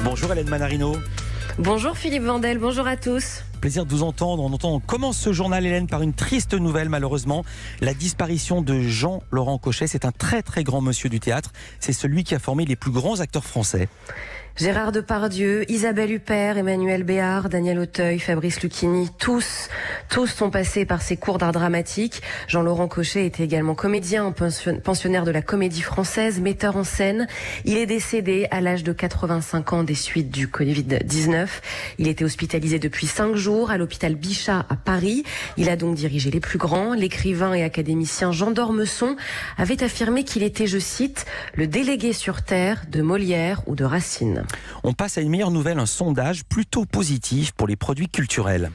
Bonjour Hélène Manarino. Bonjour Philippe Vandel, bonjour à tous. Plaisir de vous entendre. On commence ce journal, Hélène, par une triste nouvelle, malheureusement. La disparition de Jean-Laurent Cochet. C'est un très très grand monsieur du théâtre. C'est celui qui a formé les plus grands acteurs français. Gérard Depardieu, Isabelle Huppert, Emmanuel Béard, Daniel Auteuil, Fabrice Lucchini, tous sont passés par ces cours d'art dramatique. Jean-Laurent Cochet était également comédien, pensionnaire de la Comédie Française, metteur en scène. Il est décédé à l'âge de 85 ans des suites du Covid-19. Il était hospitalisé depuis 5 jours à l'hôpital Bichat à Paris. Il a donc dirigé les plus grands. L'écrivain et académicien Jean d'Ormesson avait affirmé qu'il était, je cite, le délégué sur Terre de Molière ou de Racine. On passe à une meilleure nouvelle, un sondage plutôt positif pour les produits culturels.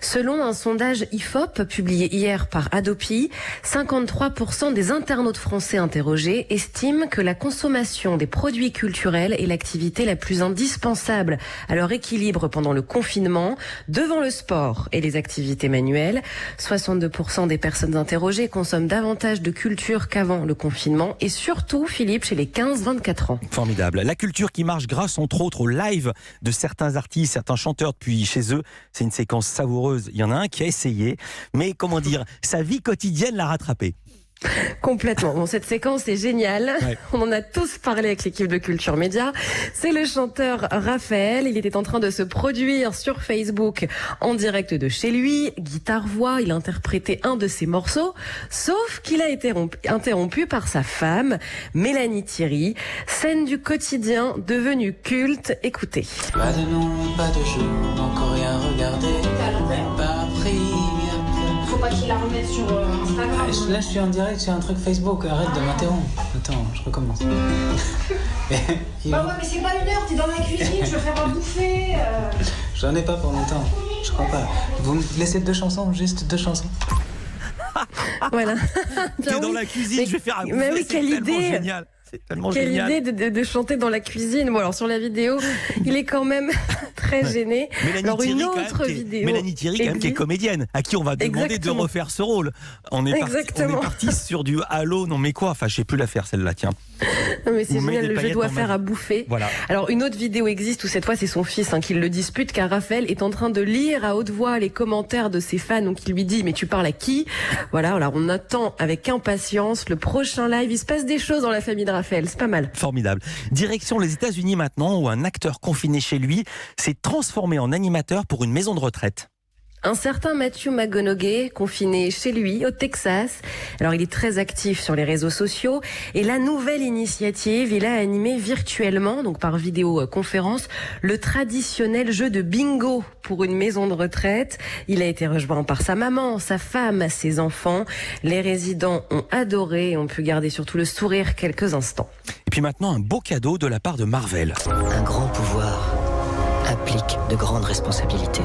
Selon un sondage IFOP publié hier par Adopi, 53% des internautes français interrogés estiment que la consommation des produits culturels est l'activité la plus indispensable à leur équilibre pendant le confinement, devant le sport et les activités manuelles. 62% des personnes interrogées consomment davantage de culture qu'avant le confinement et surtout, Philippe, chez les 15-24 ans. Formidable. La culture qui marche grâce entre autres au live de certains artistes, certains chanteurs depuis chez eux. C'est une séquence savoureuse. Il y en a un qui a essayé, mais comment dire, sa vie quotidienne l'a rattrapé. Complètement. Bon, cette séquence est géniale. Ouais. On en a tous parlé avec l'équipe de Culture Média. C'est le chanteur Raphaël. Il était en train de se produire sur Facebook en direct de chez lui. Guitare-voix. Il a interprété un de ses morceaux. Sauf qu'il a été interrompu par sa femme, Mélanie Thierry. Scène du quotidien devenue culte. Écoutez. Pas de nom, pas de jour, encore rien regardé. Même pas pris. Faut pas qu'il la remette sur Instagram. Là, je suis en direct sur un truc Facebook. Arrête de m'interrompre. Attends, je recommence. Bah ouais, mais c'est pas 1 heure. T'es dans la cuisine. Je veux faire à bouffer. J'en ai pas pour longtemps. Je crois pas. Vous me laissez 2 chansons, juste 2 chansons. Voilà. T'es dans la cuisine, je vais faire à bouffer. Mais oui, quelle idée. Génial. C'est tellement Quelle génial. idée de chanter dans la cuisine. Bon, alors sur la vidéo, il est quand même très gêné. Mélanie Thierry, quand même, qui est comédienne, à qui on va demander de refaire ce rôle. On est parti sur du Allô, non mais quoi. Enfin, je sais plus la faire celle-là, tiens. Non mais c'est génial, le je dois faire à bouffer. Voilà. Alors une autre vidéo existe où cette fois c'est son fils qui le dispute, car Raphaël est en train de lire à haute voix les commentaires de ses fans, donc il lui dit mais tu parles à qui? Voilà, alors on attend avec impatience le prochain live. Il se passe des choses dans la famille de Raphaël, c'est pas mal. Formidable. Direction les États-Unis maintenant, où un acteur confiné chez lui s'est transformé en animateur pour une maison de retraite. Un certain Matthew McConaughey, confiné chez lui au Texas. Alors il est très actif sur les réseaux sociaux et la nouvelle initiative, il a animé virtuellement, donc par vidéoconférence, le traditionnel jeu de bingo pour une maison de retraite. Il a été rejoint par sa maman, sa femme, ses enfants. Les résidents ont adoré et ont pu garder surtout le sourire quelques instants. Et puis maintenant, un beau cadeau de la part de Marvel. Un grand pouvoir implique de grandes responsabilités.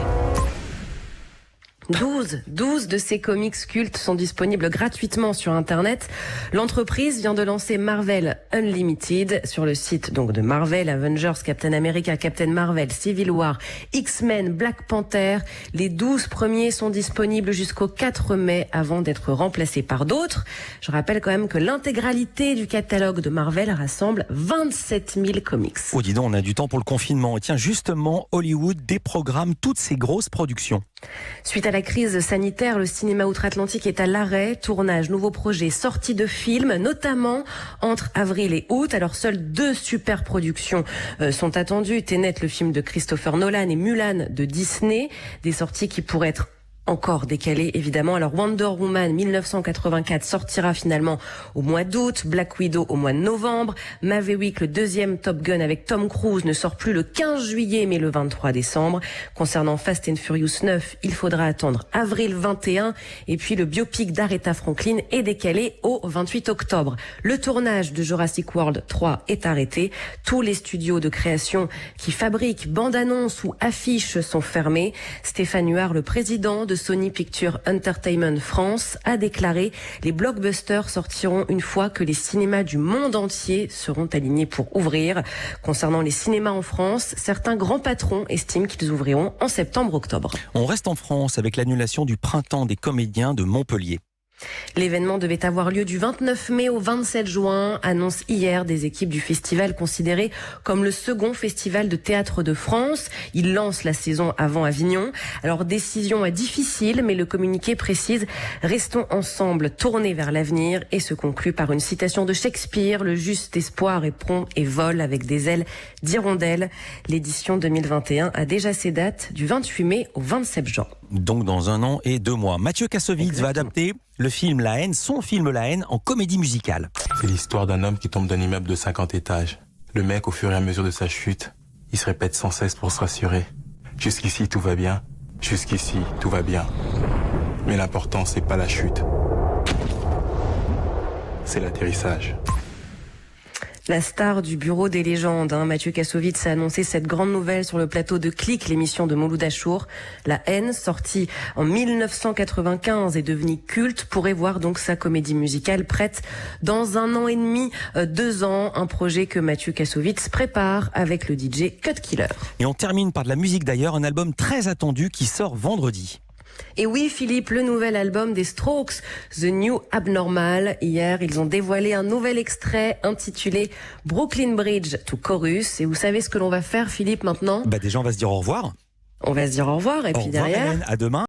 12 de ces comics cultes sont disponibles gratuitement sur Internet. L'entreprise vient de lancer Marvel Unlimited sur le site donc de Marvel, Avengers, Captain America, Captain Marvel, Civil War, X-Men, Black Panther. Les 12 premiers sont disponibles jusqu'au 4 mai avant d'être remplacés par d'autres. Je rappelle quand même que l'intégralité du catalogue de Marvel rassemble 27 000 comics. Oh dis donc, on a du temps pour le confinement. Et tiens, justement, Hollywood déprogramme toutes ces grosses productions. Suite à la crise sanitaire, le cinéma outre-Atlantique est à l'arrêt. Tournage, nouveaux projets, sorties de films, notamment entre avril et août. Alors seules 2 super productions sont attendues. Tenet, le film de Christopher Nolan, et Mulan de Disney. Des sorties qui pourraient être encore décalé évidemment. Alors Wonder Woman 1984 sortira finalement au mois d'août, Black Widow au mois de novembre, Maverick, le 2e Top Gun avec Tom Cruise, ne sort plus le 15 juillet mais le 23 décembre. Concernant Fast and Furious 9, il faudra attendre avril 21 et puis le biopic d'Aretha Franklin est décalé au 28 octobre. Le tournage de Jurassic World 3 est arrêté. Tous les studios de création qui fabriquent bandes-annonces ou affiches sont fermés. Stéphane Huard, le président de Sony Pictures Entertainment France, a déclaré: les blockbusters sortiront une fois que les cinémas du monde entier seront alignés pour ouvrir. Concernant les cinémas en France, certains grands patrons estiment qu'ils ouvriront en septembre-octobre. On reste en France avec l'annulation du Printemps des comédiens de Montpellier. L'événement devait avoir lieu du 29 mai au 27 juin, annonce hier des équipes du festival considéré comme le second festival de théâtre de France. Il lance la saison avant Avignon. Alors décision difficile, mais le communiqué précise « Restons ensemble, tournés vers l'avenir » et se conclut par une citation de Shakespeare « Le juste espoir est prompt et vole avec des ailes d'hirondelle ». L'édition 2021 a déjà ses dates du 28 mai au 27 juin. Donc dans 1 an et 2 mois. Mathieu Kassovitz va adapter le film La Haine, son film La Haine, en comédie musicale. C'est l'histoire d'un homme qui tombe d'un immeuble de 50 étages. Le mec, au fur et à mesure de sa chute, il se répète sans cesse pour se rassurer. Jusqu'ici, tout va bien. Jusqu'ici, tout va bien. Mais l'important, c'est pas la chute. C'est l'atterrissage. La star du bureau des légendes, Mathieu Kassovitz a annoncé cette grande nouvelle sur le plateau de Click, l'émission de Mouloud Achour. La Haine, sortie en 1995 et devenue culte, pourrait voir donc sa comédie musicale prête dans 1 an et demi, 2 ans. Un projet que Mathieu Kassovitz prépare avec le DJ Cut Killer. Et on termine par de la musique d'ailleurs, un album très attendu qui sort vendredi. Et oui, Philippe, le nouvel album des Strokes, The New Abnormal. Hier, ils ont dévoilé un nouvel extrait intitulé Brooklyn Bridge to Chorus. Et vous savez ce que l'on va faire, Philippe, maintenant ? Déjà, on va se dire au revoir. On va se dire au revoir et puis Au revoir, derrière... Hélène, à demain.